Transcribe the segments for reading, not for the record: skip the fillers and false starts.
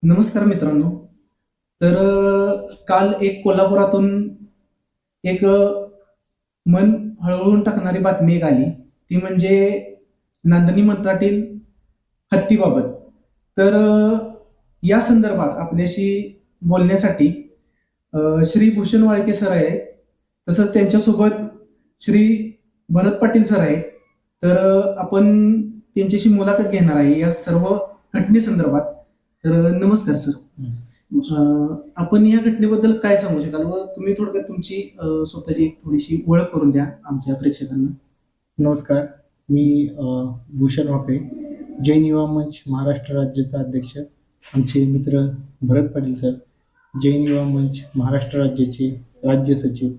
नमस्कार मित्रांनो. तर काल एक कोल्हापुरातून एक मन हळहळून टाकणारी बातमी एक आली. ती म्हणजे नांदणी मंत्रातील हत्तीबाबत. तर या संदर्भात आपल्याशी बोलण्यासाठी श्री भूषण वाळके सर आहेत. तसंच त्यांच्यासोबत श्री भरत पाटील सर आहेत. तर आपण त्यांच्याशी मुलाखत घेणार आहे या सर्व घटनेसंदर्भात. तर नमस्कार सर. आपण या घटनेबद्दल काय सांगू शकाल व तुम्ही थोडक्यात तुमची स्वतःची एक थोडीशी ओळख करून द्या आमच्या प्रेक्षकांना. नमस्कार. मी भूषण वाके, जैन युवा मंच महाराष्ट्र राज्याचा अध्यक्ष. आमचे मित्र भरत पाटील सर, जैन युवा मंच महाराष्ट्र राज्याचे राज्य सचिव.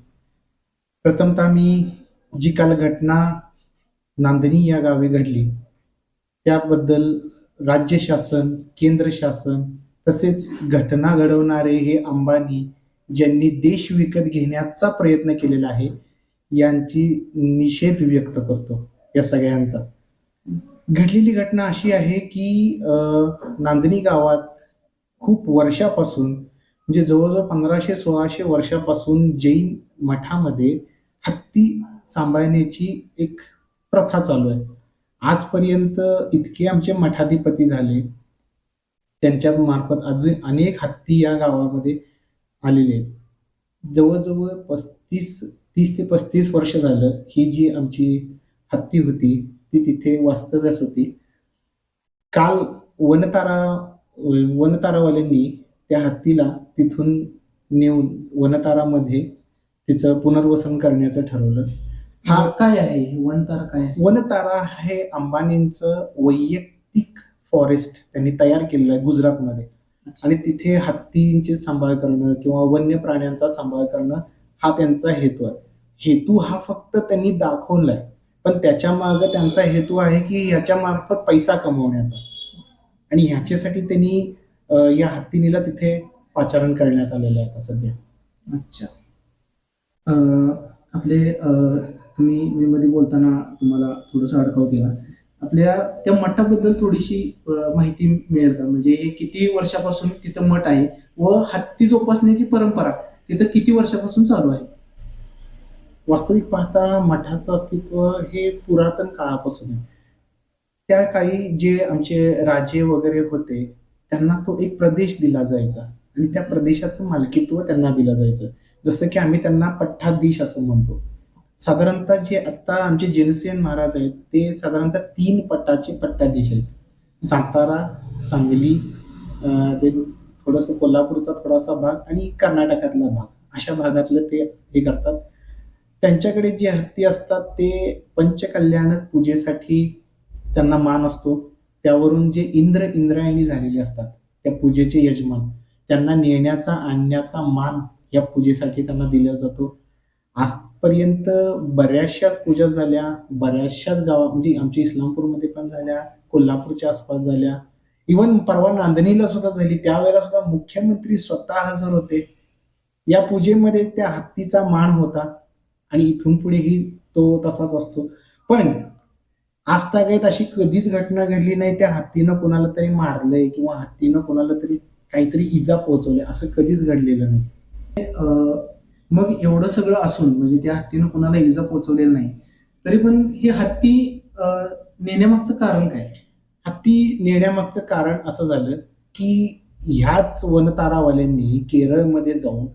प्रथमतः मी जी काल घटना नांदणी या गावी घडली त्याबद्दल राज्य शासन, केंद्र शासन तसेच घटना घडवणारे हे अंबानी ज्यांनी देश विकत घेण्याचा प्रयत्न केलेला आहे यांची निषेध व्यक्त करतो. या सगळ्यांचा घडलेली घटना अशी आहे की नांदणी गावात खूप वर्षापासून म्हणजे जवळजवळ 1500-1600 वर्षापासून जैन मठामध्ये हत्ती सांभाळण्याची एक प्रथा चालू आहे. आजपर्यंत इतके आमचे मठाधिपती झाले, त्यांच्या मार्फत अजून अनेक हत्ती या गावामध्ये आलेले आहेत. जवळजवळ 30 ते 35 वर्ष झालं ही जी आमची हत्ती होती ती तिथे वास्तव्यास होती. काल वनतारा वनतारावाल्यांनी त्या हत्तीला तिथून नेऊन वनतारामध्ये तिचं पुनर्वसन करण्याचं ठरवलं. हा काय आहे वनतारा काय आहे? वनतारा हे अंबानींचं वैयक्तिक फॉरेस्ट त्यांनी तयार केलेलं आहे गुजरातमध्ये. आणि तिथे हत्तींचे सांभाळ करणं किंवा वन्य प्राण्यांचा सांभाळ करणं हा त्यांचा हेतू आहे. हेतू हा फक्त त्यांनी दाखवलाय, पण त्याच्या मागे त्यांचा हेतू आहे की ह्याच्या मार्फत पैसा कमवण्याचा. आणि ह्याच्यासाठी त्यांनी या हत्तीनीला तिथे पाचारण करण्यात आलेलं आहे आता सध्या. अच्छा. आपले तुम्ही मी मध्ये बोलताना तुम्हाला थोडंसं अडकाव केला. आपल्या त्या मठाबद्दल थोडीशी माहिती मिळेल का? म्हणजे हे किती वर्षापासून तिथं मठ आहे व हत्ती जोपासण्याची परंपरा तिथं किती वर्षापासून चालू आहे? वास्तविक पाहता मठाचं अस्तित्व हे पुरातन काळापासून आहे. त्या काळी जे आमचे राजे वगैरे होते त्यांना तो एक प्रदेश दिला जायचा आणि त्या प्रदेशाचं मालकीत्व त्यांना दिलं जायचं. जसं की आम्ही त्यांना पट्टाधीश असं म्हणतो. साधारणतः जे आत्ता आमचे जनसेन महाराज आहेत ते साधारणतः 3 पट्टाचे पट्टाधीश आहेत. सातारा, सांगली, थोडंसं कोल्हापूरचा थोडासा भाग आणि कर्नाटकातला भाग, अशा भागातलं ते हे करतात. त्यांच्याकडे जे हत्ती असतात ते पंचकल्याणक पूजेसाठी त्यांना मान असतो. त्यावरून जे इंद्रायणी झालेले असतात त्या पूजेचे यजमान त्यांना नेण्याचा आणण्याचा मान या पूजेसाठी त्यांना दिला जातो. आजपर्यंत बऱ्याचशाच पूजा झाल्या, बऱ्याचशाच गावात म्हणजे आमच्या इस्लामपूरमध्ये पण झाल्या, कोल्हापूरच्या आसपास झाल्या, इवन परवा नांदणीला सुद्धा झाली. त्यावेळेला सुद्धा मुख्यमंत्री स्वतः हजर होते. या पूजेमध्ये त्या हत्तीचा मान होता आणि इथून पुढेही तो तसाच असतो. पण आजतागायत अशी कधीच घटना घडली नाही त्या हत्तीनं कोणाला तरी मारलंय किंवा हत्तीनं कोणाला तरी काहीतरी इजा पोहोचवली असं कधीच घडलेलं नाही. मग एवढं सगळं असून म्हणजे त्या हत्तीनं कोणाला इजा पोहोचवलेली नाही, तरी पण ही हत्ती नेण्यामागचं कारण काय? हत्ती नेण्यामागचं कारण असं झालं की ह्याच वनतारावाल्यांनी केरळमध्ये जाऊन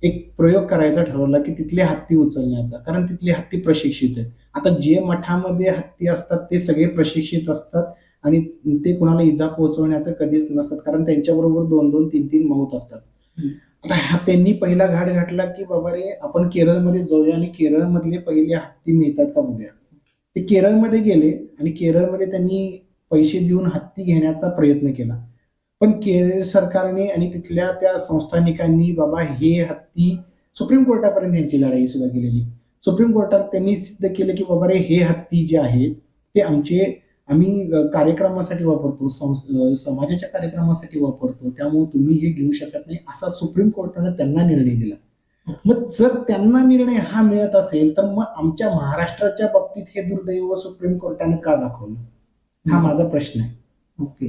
एक प्रयोग करायचा ठरवला की तिथले हत्ती उचलण्याचा, कारण तिथले हत्ती प्रशिक्षित आहेत. आता जे मठामध्ये हत्ती असतात ते सगळे प्रशिक्षित असतात आणि ते कुणाला इजा पोहोचवण्याचं कधीच नसतात, कारण त्यांच्याबरोबर 2-2, 3-3 माऊत असतात. आता त्यांनी पहिला घाट घातला की बाबा रे आपण केरळमध्ये जाऊया आणि केरळमधले पहिले हत्ती मिळतात का बघूया. ते केरळमध्ये गेले आणि केरळमध्ये त्यांनी पैसे देऊन हत्ती घेण्याचा प्रयत्न केला. पण केरळ सरकारने आणि तिथल्या त्या संस्थानिकांनी बाबा हे हत्ती सुप्रीम कोर्टापर्यंत यांची लढाई सुद्धा केलेली. सुप्रीम कोर्टात त्यांनी सिद्ध केलं की बाबा रे हे हत्ती जे आहेत ते आम्ही कार्यक्रमासाठी वापरतो, समाजाच्या कार्यक्रमासाठी वापरतो, त्यामुळे तुम्ही हे घेऊ शकत नाही असा सुप्रीम कोर्टाने त्यांना निर्णय दिला. मग जर त्यांना निर्णय हा मिळत असेल तर मग आमच्या महाराष्ट्राच्या बाबतीत हे दुर्दैव सुप्रीम कोर्टाने का दाखवलं, हा माझा प्रश्न आहे. ओके.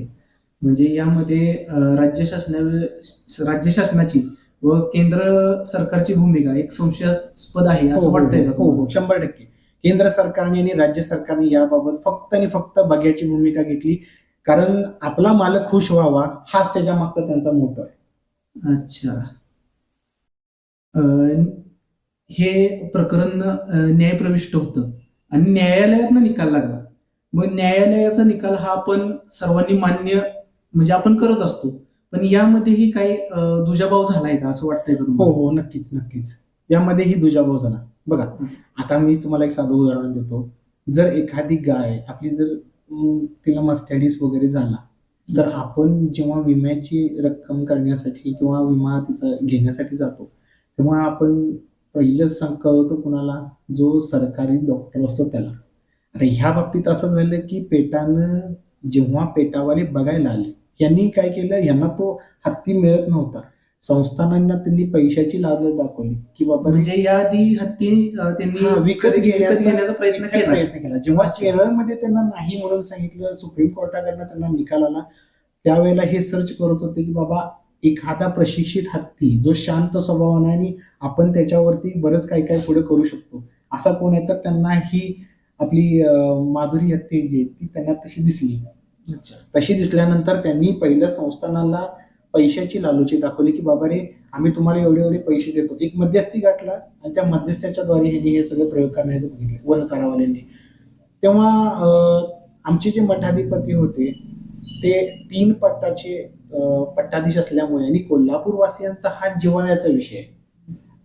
म्हणजे यामध्ये राज्य शासनाची व केंद्र सरकारची भूमिका एक संशयास्पद आहे असं वाटतंय का हो तुम्हाला? हो 100%. केंद्र सरकारने आणि राज्य सरकारने याबाबत फक्त आणि फक्त बघ्याची भूमिका घेतली, कारण आपला मालक खुश व्हावा हाच त्याच्या मागचा त्यांचा मोठो आहे. अच्छा. अं, हे प्रकरण न्यायप्रविष्ट होतं आणि न्यायालयातनं निकाल लागला. मग न्यायालयाचा निकाल हा आपण सर्वांनी मान्य म्हणजे आपण करत असतो, पण यामध्येही काही दुजाभाव झालाय का असं वाटतंय का हो तुम्हाला? हो नक्कीच नक्कीच. यामध्येही दुजाभाव झाला. बघा, आता मी तुम्हाला एक साधं उदाहरण देतो. जर एखादी गाय आपली जर तिला मस्टॅडिस वगैरे झाला, तर आपण जेव्हा विम्याची रक्कम करण्यासाठी किंवा विमा तिचा घेण्यासाठी जातो, तेव्हा आपण पहिलंच कळवतो कुणाला? जो सरकारी डॉक्टर असतो त्याला. आता ह्या बाबतीत असं झालं की पेटानं जेव्हा पेटावाले बघायला आले, यांनी काय केलं, यांना तो हत्ती मिळत नव्हता. संस्थानांना त्यांनी पैशाची लालच दाखवली की बाबा म्हणजे याआधी हत्ती त्यांनी विकत घेण्याचा प्रयत्न केला. प्रयत्न केला. जेव्हा अच्छा. केरळमध्ये त्यांना नाही म्हणून सांगितलं, सुप्रीम कोर्टाकडनं त्यांना निकाल आला, त्यावेळेला हे सर्च करत होते की बाबा एखादा प्रशिक्षित हत्ती जो शांत स्वभावाने आणि आपण त्याच्यावरती बरंच काही काही पुढे करू शकतो असा कोण आहे, तर त्यांना ही आपली माधुरी हत्ती जी आहे ती त्यांना तशी दिसली. अच्छा. तशी दिसल्यानंतर त्यांनी पहिल्या संस्थानाला पैशाची लालूची दाखवली की बाबा रे, आम्ही तुम्हाला एवढे एवढे पैसे देतो. एक मध्यस्थी गाठला आणि त्या मध्यस्थ्याच्या द्वारे ह्यांनी हे सगळे प्रयोग करण्याचं बघितलं वनकरावाल्यांनी. तेव्हा आमचे जे मठाधिपती होते ते 3 पट्टाचे पट्टाधीश असल्यामुळे आणि कोल्हापूर वासियांचा हा जिव्हाळ्याचा विषय आहे.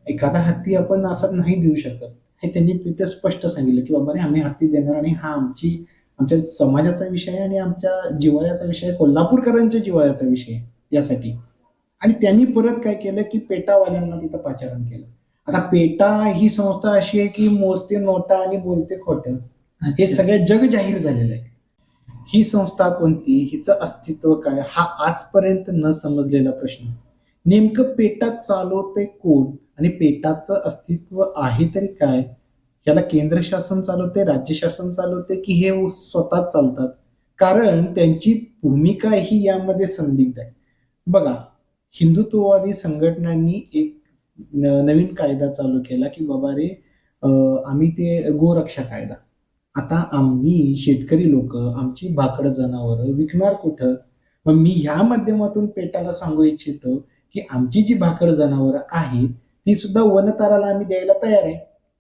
एखादा हत्ती आपण असा नाही देऊ शकत हे त्यांनी तिथे स्पष्ट सांगितलं की बाबा रे, आम्ही हत्ती देणार आणि हा आमच्या समाजाचा विषय आहे आणि आमच्या जिव्हाळ्याचा विषय आहे, कोल्हापूरकरांच्या जिव्हाळ्याचा विषय आहे यासाठी. आणि त्यांनी परत काय केलं की पेटावाल्यांना तिथं पाचारण केलं. आता पेटा ही संस्था अशी आहे की मोजते नोटा आणि बोलते खोटं, हे अच्छा. सगळं जग जाहीर झालेलं आहे. ही संस्था कोणती, हिचं अस्तित्व काय, हा आजपर्यंत न समजलेला प्रश्न. नेमकं पेटा चालवते कोण आणि पेटाचं अस्तित्व आहे तरी काय? याला केंद्र शासन चालवते, राज्य शासन चालवते की हे स्वतः चालतात? कारण त्यांची भूमिका ही यामध्ये संदिग्ध आहे. बघा, हिंदुत्ववादी संघटनांनी एक नवीन कायदा चालू केला की बाबा रे, आम्ही ते गोरक्षा कायदा. आता आम्ही शेतकरी लोक आमची भाकड जनावरं विकणार कुठं? मग मी ह्या माध्यमातून पेटाला सांगू इच्छितो की आमची जी भाकड जनावरं आहेत ती सुद्धा वनताराला आम्ही द्यायला तयार आहे.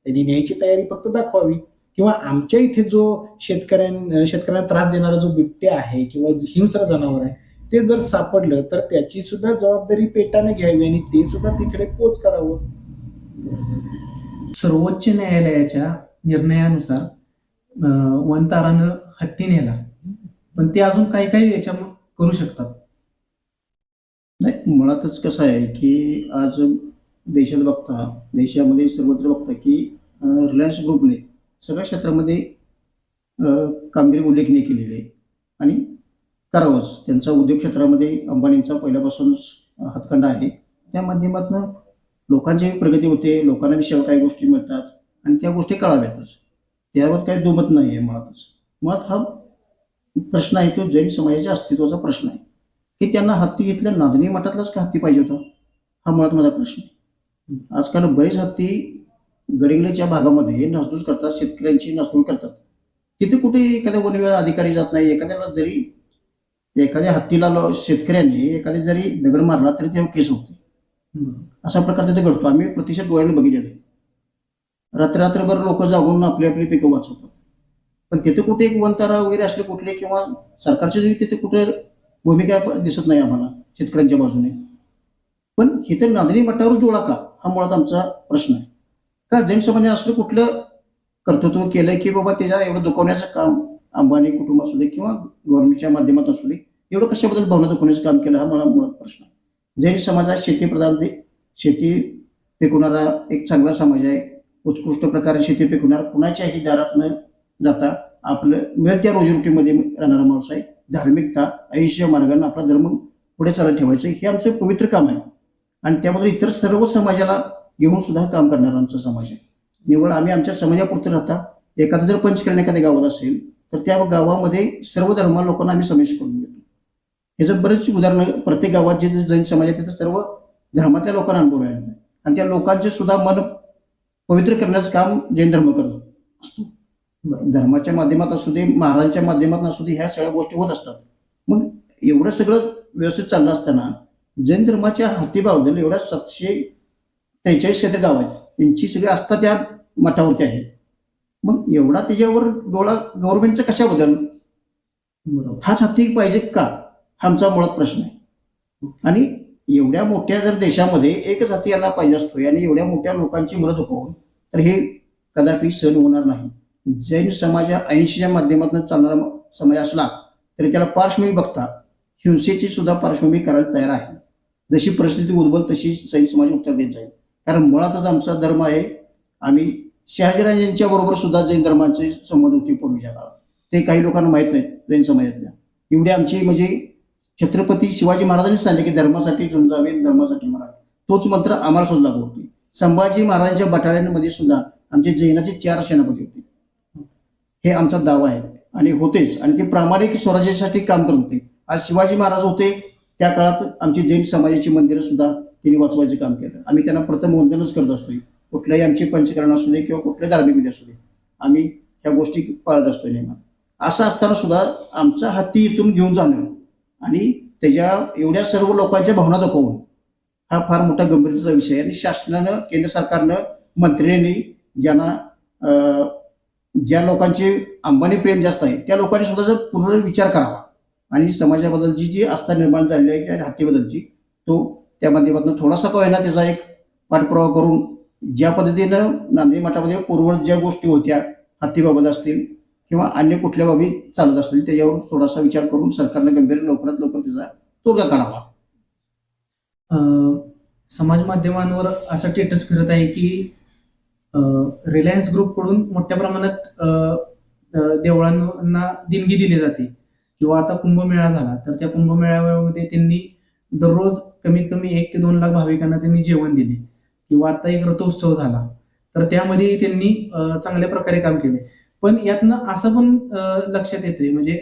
त्यांनी न्यायची तयारी फक्त दाखवावी. किंवा आमच्या इथे जो शेतकऱ्यांना त्रास देणारा जो बिबट्या आहे किंवा हिंस्र जनावर आहे ते जर सापडलं तर त्याची सुद्धा जबाबदारी पेटाने घ्यावी आणि ते सुद्धा तिकडे पोच करावं. सर्वोच्च न्यायालयाच्या निर्णयानुसार वनतारानं हत्ती नेला, पण ते अजून काही काही याच्या करू शकतात. नाही, मुळातच कसं आहे की आज देशात बघता, देशामध्ये सर्वत्र बघता की रिलायन्स ग्रुपने सगळ्या क्षेत्रामध्ये कामगिरी उल्लेखनीय केलेली आहे आणि करावंच. त्यांचा उद्योग क्षेत्रामध्ये अंबानींचा पहिल्यापासूनच हातखंडा आहे. त्या माध्यमातून लोकांची प्रगती होते, लोकांना विषयावर काही गोष्टी मिळतात आणि त्या गोष्टी कळाव्यातच. त्याबाबत काही दुमत नाही आहे. मुळात हा प्रश्न आहे तो जैन समाजाच्या अस्तित्वाचा प्रश्न आहे की त्यांना हत्ती घेतल्या नांदणी मठातलाच का हत्ती पाहिजे होता, हा मुळात माझा प्रश्न आहे. आजकाल बरेच हत्ती गडिंगलेच्या भागामध्ये नासधूस करतात, शेतकऱ्यांची नासधूस करतात. तिथे कुठे एखाद्या वन विभाग अधिकारी जात नाही. एखाद्या हत्तीला शेतकऱ्यांनी एखाद्या जरी दगड मारला तरी तेव्हा केस होते. असा प्रकार तिथे घडतो. आम्ही प्रतिशत डोळ्याने बघितलेलं आहे. रात्रभर लोक जागून आपली आपली पिकं वाचवतात. पण तिथे कुठे एक वनतारा वगैरे असले कुठले किंवा सरकारची तिथे कुठे भूमिका दिसत नाही आम्हाला शेतकऱ्यांच्या बाजूने. पण इथे नांदणी मठावर डोळा का, हा मुळात आमचा प्रश्न आहे. का जैन समाजाने असलं कुठलं कर्तृत्व केलंय की बाबा त्याच्या एवढं दुखवण्याचं काम अंबानी कुटुंब असू दे किंवा गव्हर्नमेंटच्या माध्यमातून असू दे, एवढं कशाबद्दल भावना दुखवण्याचं काम केलं, हा मला मुळात प्रश्न आहे. जैन समाज हा शेती पिकवणारा एक चांगला समाज आहे. उत्कृष्ट प्रकारे शेती पिकवणार, कुणाच्याही दारात न जाता आपलं मिळेल त्या रोजीरोटीमध्ये राहणारा माणूस आहे. धार्मिकता, अहिंसा मार्गाने आपला धर्म पुढे चालत ठेवायचं हे आमचं पवित्र काम आहे आणि त्याबद्दल इतर सर्व समाजाला घेऊन सुद्धा काम करणारा आमचा समाज आहे. निवड आम्ही आमच्या समाजापुरतं राहता एखादं जर पंचकरण एखाद्या गावात असेल तर त्या गावामध्ये सर्व धर्म लोकांना आम्ही समावेश करून घेतो. ह्याचं बरेच उदाहरणं प्रत्येक गावात जे जैन समाज आहे तिथं सर्व धर्मातल्या लोकांना अनुभव आहे आणि त्या लोकांचे सुद्धा मन पवित्र करण्याचं काम जैन धर्म करतो असतो. धर्माच्या माध्यमात असू दे, महाराजांच्या माध्यमातून असू दे, ह्या सगळ्या गोष्टी होत असतात. मग एवढं सगळं व्यवस्थित चाललं असताना जैन धर्माच्या हातीबाबतीत एवढ्या 743 क्षेत्र गाव आहेत, त्यांची सगळी आस्था त्या मठावरती आहे. मग एवढा त्याच्यावर डोळा गव्हर्नमेंटचा कशाबद्दल, हाच हत्ती पाहिजे का, हा आमचा मुळात प्रश्न आहे. आणि एवढ्या मोठ्या जर देशामध्ये एकच हत्ती यांना पाहिजे असतो आणि एवढ्या मोठ्या लोकांची मुलं दुखवून, तर हे कदापि सहन होणार नाही. जैन समाज 80च्या माध्यमातून चालणारा समाज असला तरी त्याला पार्श्वभूमी बघता हिंसेची सुद्धा पार्श्वभूमी करायला तयार आहे. जशी परिस्थिती उद्भवेल तशी जैन समाज उत्तर देत जाईल. कारण मुळातच आमचा धर्म आहे. आम्ही शहाजीराजांच्या बरोबर सुद्धा जैन धर्माचे संबंध होते पूर्वीच्या काळात. ते काही लोकांना माहीत नाहीत जैन समाजातल्या. एवढी आमची म्हणजे छत्रपती शिवाजी महाराजांनी सांगितले की धर्मासाठी झुंजावे, धर्मासाठी मरावे. तोच मंत्र आम्हाला सुद्धा लागू होते. संभाजी महाराजांच्या बटाळ्यांमध्ये सुद्धा आमचे जैनाचे 4 सेनापती होते. हे आमचा दावा आहे आणि होतेच. आणि ते प्रामाणिक स्वराज्यासाठी काम करत होते. आज शिवाजी महाराज होते त्या काळात आमची जैन समाजाची मंदिरं सुद्धा त्यांनी वाचवायचं काम केलं. आम्ही त्यांना प्रथम वंदनच करत असतोय. कुठल्याही आमचे पंचकरण असू दे किंवा कुठल्या धार्मिक विधी असू दे, आम्ही ह्या गोष्टी पाळत असतोय नेहमी. असं असताना सुद्धा आमचा हत्ती इथून घेऊन जाणं आणि त्याच्या एवढ्या सर्व लोकांच्या भावना दाखवून हा फार मोठा गंभीरतेचा विषय आहे. आणि शासनानं, केंद्र सरकारनं, मंत्र्यांनी ज्यांना ज्या लोकांचे अंबानी प्रेम जास्त आहे त्या लोकांनी सुद्धा जर पूर्ण विचार करावा आणि समाजाबद्दलची जी आस्था निर्माण झालेली आहे त्या हत्तीबद्दलची, तो त्या माध्यमातून थोडासा का होईना त्याचा एक पाठपुरावा करून ज्या पद्धतीनं नांदेड मठामध्ये पूर्वज ज्या गोष्टी होत्या हत्तीबाबत असतील किंवा अन्य कुठल्या बाबी चालत असतील त्याच्यावर थोडासा विचार करून सरकारनं गंभीर लवकरात लवकर त्याचा तोडगा काढावा. समाज माध्यमांवर असा स्टेटस फिरत आहे की रिलायन्स ग्रुपकडून मोठ्या प्रमाणात देवळांना देणगी दिली जाते किंवा आता कुंभमेळा झाला तर त्या कुंभमेळ्यामध्ये त्यांनी दररोज कमीत कमी 1 ते 2 लाख भाविकांना त्यांनी जेवण दिले. किंवा आता एक रथोत्सव झाला तर त्यामध्ये त्यांनी चांगल्या प्रकारे काम केले. पण यातनं असं पण लक्षात येते म्हणजे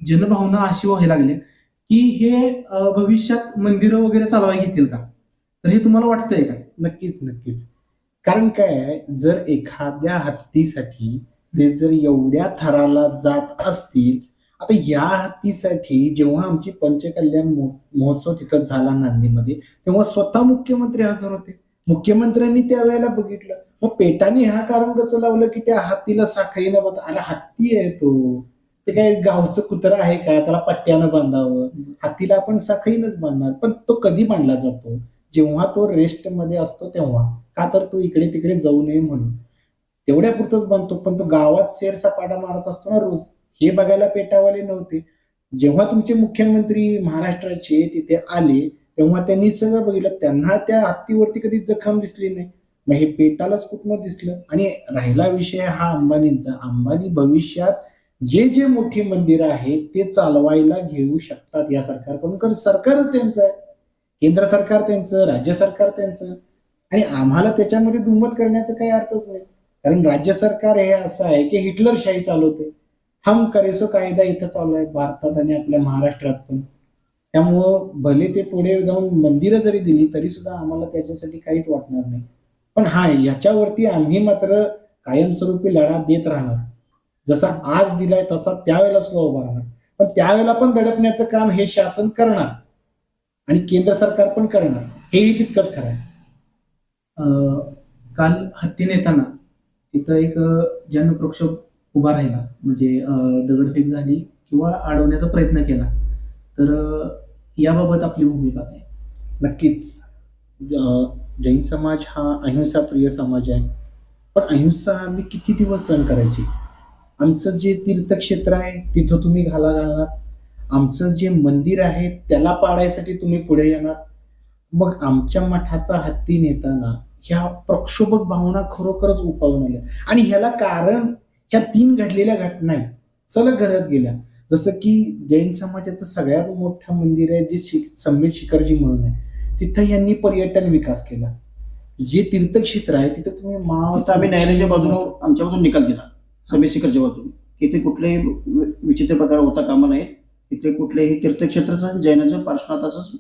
जनभावना अशी व्हायला लागली की हे भविष्यात मंदिरं वगैरे चालवायला घेतील का, तर हे तुम्हाला वाटतंय का? नक्कीच नक्कीच. कारण काय आहे, जर एखाद्या हत्तीसाठी ते जर एवढ्या थराला जात असतील, आता या हत्तीसाठी जेव्हा आमची पंचकल्याण महोत्सव तिथं झाला नांदेडमध्ये, तेव्हा स्वतः मुख्यमंत्री हजर होते. मुख्यमंत्र्यांनी त्यावेळेला बघितलं. मग पेटाने हा कारण कसं लावलं की त्या हत्तीला साखळीनं बघ, अरे हत्ती आहे तो, ते काय गावचं कुत्रं आहे का त्याला पट्ट्यानं बांधावं? हत्तीला आपण साखळीनंच बांधणार. पण तो कधी बांधला जातो? जेव्हा तो रेस्ट मध्ये असतो तेव्हा. का तर तो इकडे तिकडे जाऊ नये म्हणून तेवढ्या पुरतच बांधतो. पण तो गावात सेरसपाटा मारत असतो ना रोज, हे बघायला पेटावाले नव्हते. जेव्हा तुमचे मुख्यमंत्री महाराष्ट्राचे तिथे आले तेव्हा त्यांनी सगळं बघितलं. त्यांना त्या हत्तीवरती कधी जखम दिसली नाही. मग हे पेटालाच कुठनं दिसलं? आणि राहिला विषय हा अंबानींचा. अंबानी भविष्यात जे जे मोठी मंदिरं आहेत ते चालवायला घेऊ शकतात या सरकारकडून. कारण सरकारच त्यांचं आहे, केंद्र सरकार त्यांचं, राज्य सरकार त्यांचं. आणि आम्हाला त्याच्यामध्ये दुमत करण्याचा काही अर्थच नाही. कारण राज्य सरकार हे असं आहे की हिटलरशाही चालवते. हम करेसो कायदा इथं चालू आहे भारतात आणि आपल्या महाराष्ट्रात पण. त्यामुळं भले ते पुढे जाऊन मंदिरं जरी दिली तरी सुद्धा आम्हाला त्याच्यासाठी काहीच वाटणार नाही. पण हा, याच्यावरती आम्ही मात्र कायमस्वरूपी लढा देत राहणार. जसा आज दिलाय तसा त्यावेळेला सुद्धा उभा राहणार. पण त्यावेळेला पण दडपण्याचं काम हे शासन करणार आणि केंद्र सरकार पण करणार, हेही तितकंच खरं आहे. काल हत्ती नेताना तिथं एक जनप्रक्षोभ उभा राहिला, म्हणजे दगडफेक झाली किंवा अडवण्याचा प्रयत्न केला. तर याबाबत आपली भूमिका काय? नक्कीच. जैन समाज हा अहिंसा प्रिय समाज आहे. पण अहिंसा आम्ही किती दिवस सहन करायची? आमचं जे तीर्थक्षेत्र आहे तिथं तुम्ही घालणार, आमचं जे मंदिर आहे त्याला पाडायसाठी तुम्ही पुढे येणार. मग आमच्या मठाचा हत्ती नेताना ह्या प्रक्षोभक भावना खरोखरच उफाळून आल्या. आणि ह्याला कारण ह्या 3 घडलेल्या घटना आहेत, सलग घडत गेल्या. जसं की जैन समाजाचं सगळ्यात मोठं मंदिर आहे जे सम्मेद शिखरजी म्हणून आहे, तिथं यांनी पर्यटन विकास केला. जे तीर्थक्षेत्र आहे तिथं तुम्ही आम्ही न्यायालयाच्या बाजूने आमच्या बाजून निकाल दिला, सम्मेद शिखरच्या बाजून. इथे कुठलेही विचित्र प्रकार होता कामा नये. इथे कुठलेही तीर्थक्षेत्राचं जैनाचं पार्श्वनाथाचंच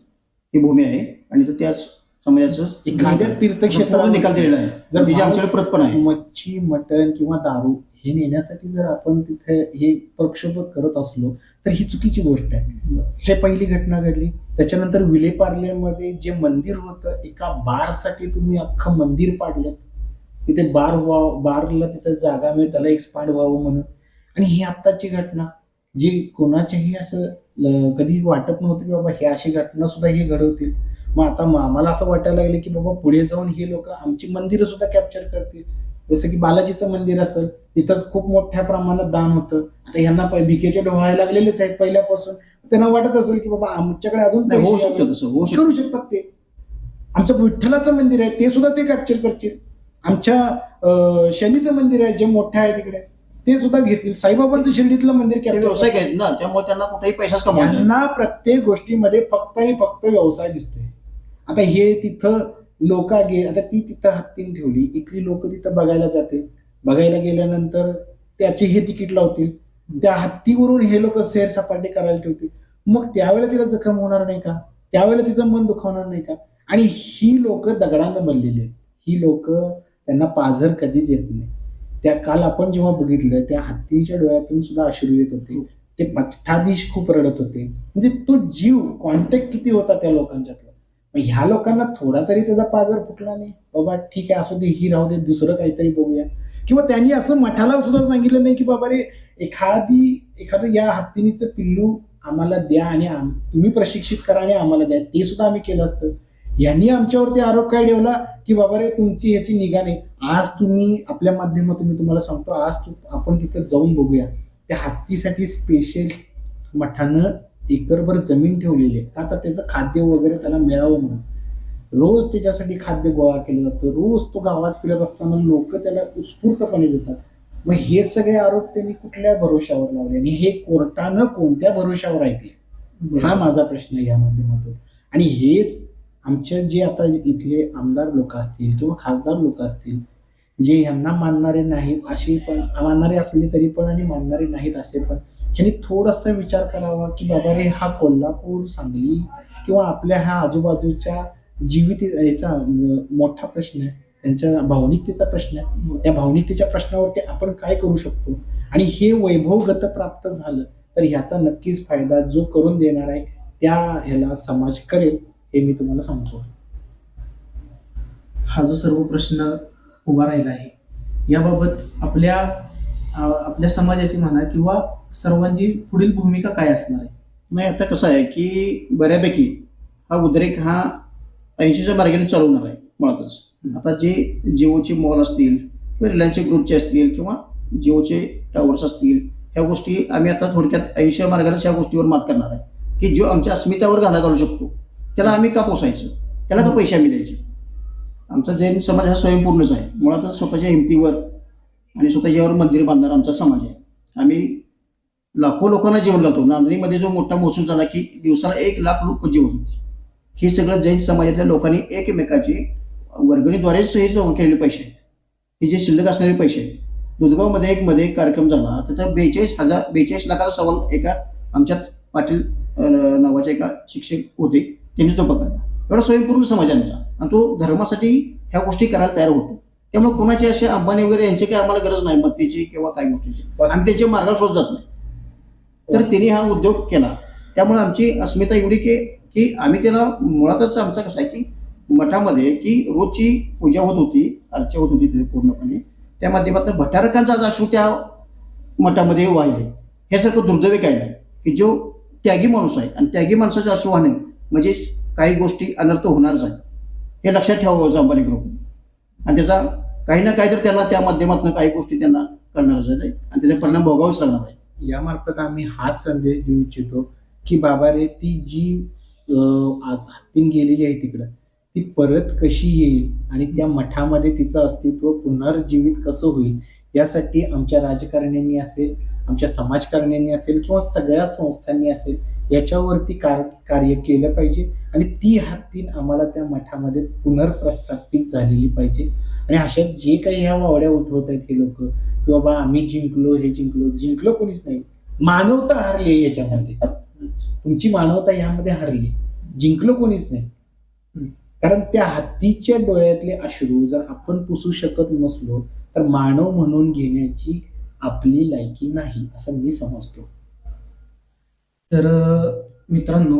ही भूमी आहे आणि तर त्याच समाजाचं एखाद्या तीर्थक्षेत्रावर निकाल दिलेला आहे जर त्याची आमच्याकडे प्रत पण आहे. मच्छी, मटण किंवा दारू हे नेण्यासाठी जर आपण तिथे हे प्रक्षोभ करत असलो तर ही चुकीची गोष्ट आहे. हे पहिली घटना घडली. त्याच्यानंतर विलेपार्लेमध्ये जे मंदिर होतं, एका बारसाठी तुम्ही अख्खं मंदिर पाडलं. तिथे बारला तिथे जागा मिळेल, त्याला एक्सपांड व्हावं म्हणून. आणि ही आत्ताची घटना जी कोणाच्याही असं कधी वाटत नव्हतं की बाबा ही अशी घटना सुद्धा हे घडवतील. मग आता आम्हाला असं वाटायला लागलं की बाबा पुढे जाऊन हे लोक आमची मंदिरं सुद्धा कॅप्चर करतील. जसं की बालाजीचं मंदिर असेल, तिथं खूप मोठ्या प्रमाणात दान होतं. आता यांना भिकेचे डोहायला लागलेलेच आहेत पहिल्यापासून. त्यांना वाटत असेल की बाबा आमच्याकडे अजून नाही, होऊ पैसे शकतं तसं, होऊ शकतं. करू शकतात. ते आमचं विठ्ठलाचं मंदिर आहे ते सुद्धा ते कॅप्चर करतील. आमच्या शनीचं मंदिर आहे जे मोठं आहे तिकडे ते सुद्धा घेतील. साईबाबांचं शिर्डीतलं मंदिर ते कॅप्चर व्यावसायिक आहेत ना, त्यामुळे त्यांना कुठेही पैसाच कमवायचा. यांना प्रत्येक गोष्टीमध्ये फक्त आणि फक्त व्यवसाय दिसतोय. आता हे तिथं लोक आता ती तिथं हत्तीन ठेवली, इथली लोक तिथं बघायला जातील. बघायला गेल्यानंतर त्याचे हे तिकीट लावतील. त्या हत्तीवरून हे लोक सैरसपाटे करायला ठेवतील. मग त्यावेळेला तिला जखम होणार नाही का? त्यावेळेला तिचं मन दुखावणार नाही का? आणि ही लोक दगडानं बनलेली आहेत. ही लोक, त्यांना पाझर कधीच येत नाही. त्या काल आपण जेव्हा बघितलं त्या हत्तीच्या डोळ्यातून सुद्धा अश्रू येत होते. ते मठाधीश खूप रडत होते. म्हणजे तो जीव कॉन्टॅक्ट किती होता त्या लोकांच्यातला. ह्या लोकांना थोडा तरी त्याचा पाझर फुटला नाही. बाबा ठीक आहे, असं दे, ही राहू दे, दुसरं काहीतरी बघूया. किंवा त्यांनी असं मठाला सुद्धा सांगितलं नाही की बाबा रे एखादं या हत्तीनीचं पिल्लू आम्हाला द्या आणि तुम्ही प्रशिक्षित करा आणि आम्हाला द्या. ते सुद्धा आम्ही केलं असतं. यांनी आमच्यावरती आरोप काय ठेवला की बाबा रे तुमची ह्याची निगा नाही. आज तुम्ही आपल्या माध्यमातून मी तुम्हाला सांगतो, आज आपण तिथं जाऊन बघूया. त्या हत्तीसाठी स्पेशल मठानं एकरभर जमीन ठेवलेली आहे. का तर त्याचं खाद्य वगैरे त्याला मिळावं म्हणून. रोज त्याच्यासाठी खाद्य गोळा केलं जातं. रोज तो गावात फिरत असताना लोक त्याला उत्स्फूर्तपणे देतात. मग हे सगळे आरोप त्यांनी कुठल्या भरोशावर लावले आणि हे कोर्टानं कोणत्या भरोशावर ऐकले, हा माझा प्रश्न आहे या माध्यमातून. आणि हेच आमच्या जे आता इथले आमदार लोक असतील किंवा खासदार लोक असतील, जे ह्यांना मानणारे नाहीत असे पण, मानणारे असले तरी पण आणि मानणारे नाहीत असे पण, ह्यांनी थोडासा विचार करावा की बाबा रे हा कोल्हापूर, सांगली किंवा आपल्या ह्या आजूबाजूच्या जीवित याचा मोठा प्रश्न आहे. त्यांच्या भावनिकतेचा प्रश्न आहे. त्या भावनिकतेच्या प्रश्नावरती आपण काय करू शकतो. आणि हे वैभवगत प्राप्त झालं तर ह्याचा नक्कीच फायदा जो करून देणार आहे त्या ह्याला समाज करेल, हे मी तुम्हाला सांगतो. हा जो सर्व प्रश्न उभा राहिला आहे याबाबत आपल्या समाजाची म्हणा किंवा सर्वांची पुढील भूमिका काय असणार आहे? नाही, आता कसं आहे की बऱ्यापैकी हा उद्रेक हा 80च्या मार्गाने चालवणार आहे मुळातच. आता जे जिओचे मॉल असतील किंवा रिलायन्सचे ग्रुपचे असतील किंवा जिओचे टावर्स असतील, ह्या गोष्टी आम्ही आता थोडक्यात 80च्या मार्गानेच ह्या गोष्टीवर मात करणार आहे. की जो आमच्या अस्मितावर घाला घालू शकतो त्याला आम्ही का पोसायचं, त्याला का पैसे आम्ही द्यायचे. आमचा जैन समाज हा स्वयंपूर्णच आहे. मुळातच स्वतःच्या हिमतीवर आणि स्वतःच्यावर मंदिर बांधणारा आमचा समाज आहे. आम्ही लाखो लोकांना जेवण घालतो. नांदणीमध्ये जो मोठा महसूल झाला की दिवसाला 1 लाख लोक जेवण होते. हे सगळं जैन समाजातल्या लोकांनी एकमेकाची वर्गणीद्वारेच हे जमा केलेले पैसे आहेत. हे जे शिल्लक असणारे पैसे आहेत. दुधगावमध्ये एक मध्ये कार्यक्रम झाला तर 42 लाखाचा सवाल एका आमच्यात पाटील नावाचे एका शिक्षक होते, त्यांनी तो पकडला. एवढा स्वयंपूर्ण समाज आमचा आणि तो धर्मासाठी ह्या गोष्टी करायला तयार होतो. त्यामुळे कोणाचे असे अंबानी वगैरे यांची काही आम्हाला गरज नाही मत्तीची किंवा काही गोष्टीची. आम्ही त्यांच्या मार्गाला शोध जात नाही. तर त्यांनी हा उद्योग केला. त्यामुळे आमची अस्मिता एवढी की आम्ही त्याला मुळातच आमचा कसं आहे की मठामध्ये की रोजची पूजा होत होती, अर्चा होत होती तिथे पूर्णपणे. त्या माध्यमातून भटारकांचा आज अश्रू त्या मठामध्ये वाहिले. ह्यासारखं दुर्दैवी काही नाही की जो त्यागी माणूस आहे आणि त्यागी माणसाचे अश्रू वाहणे म्हणजे काही गोष्टी अनर्थ होणारच आहे. हे लक्षात ठेवावं अंबानी ग्रुप. आणि त्याचा काही ना काही तर त्यांना त्या माध्यमातून काही गोष्टी त्यांना करणारच आहे आणि त्याचा परिणाम भोगावाच लागणार आहे. यामार्फत आम्ही हाच संदेश देऊ इच्छितो की बाबा रे ती जी आज हत्तीन गेलेली आहे तिकडं, ती परत कशी येईल आणि त्या मठामध्ये तिचं अस्तित्व पुनर्जीवित कसं होईल, यासाठी आमच्या राजकारण्यांनी असेल, आमच्या समाजकारण्यांनी असेल किंवा सगळ्या संस्थांनी असेल, याच्यावरती कार्य केलं पाहिजे. आणि ती हत्तीन आम्हाला त्या मठामध्ये पुनर्प्रस्थापित झालेली पाहिजे. आणि अशा जे काही ह्या वावड्या उठवत आहेत हे लोक की बाबा आम्ही जिंकलो, हे जिंकलो कोणीच नाही. मानवता हरली याच्यामध्ये. तुमची मानवता यामध्ये हरली, जिंकलो कोणीच नाही. कारण त्या हत्तीच्या डोळ्यातले अश्रू जर आपण पुसू शकत नसलो तर मानव म्हणून घेण्याची आपली लायकी नाही असं मी समजतो. तर मित्रांनो,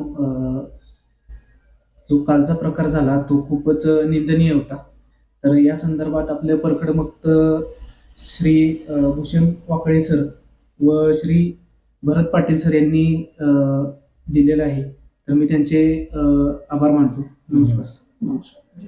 जो कालचा प्रकार झाला तो खूपच निंदनीय होता. तर या संदर्भात आपल्या परखड मत श्री भूषण वाकळे सर व श्री भरत पाटील सर यांनी दिलेलं आहे. तर मी त्यांचे आभार मानतो. नमस्कार. नमस्कार.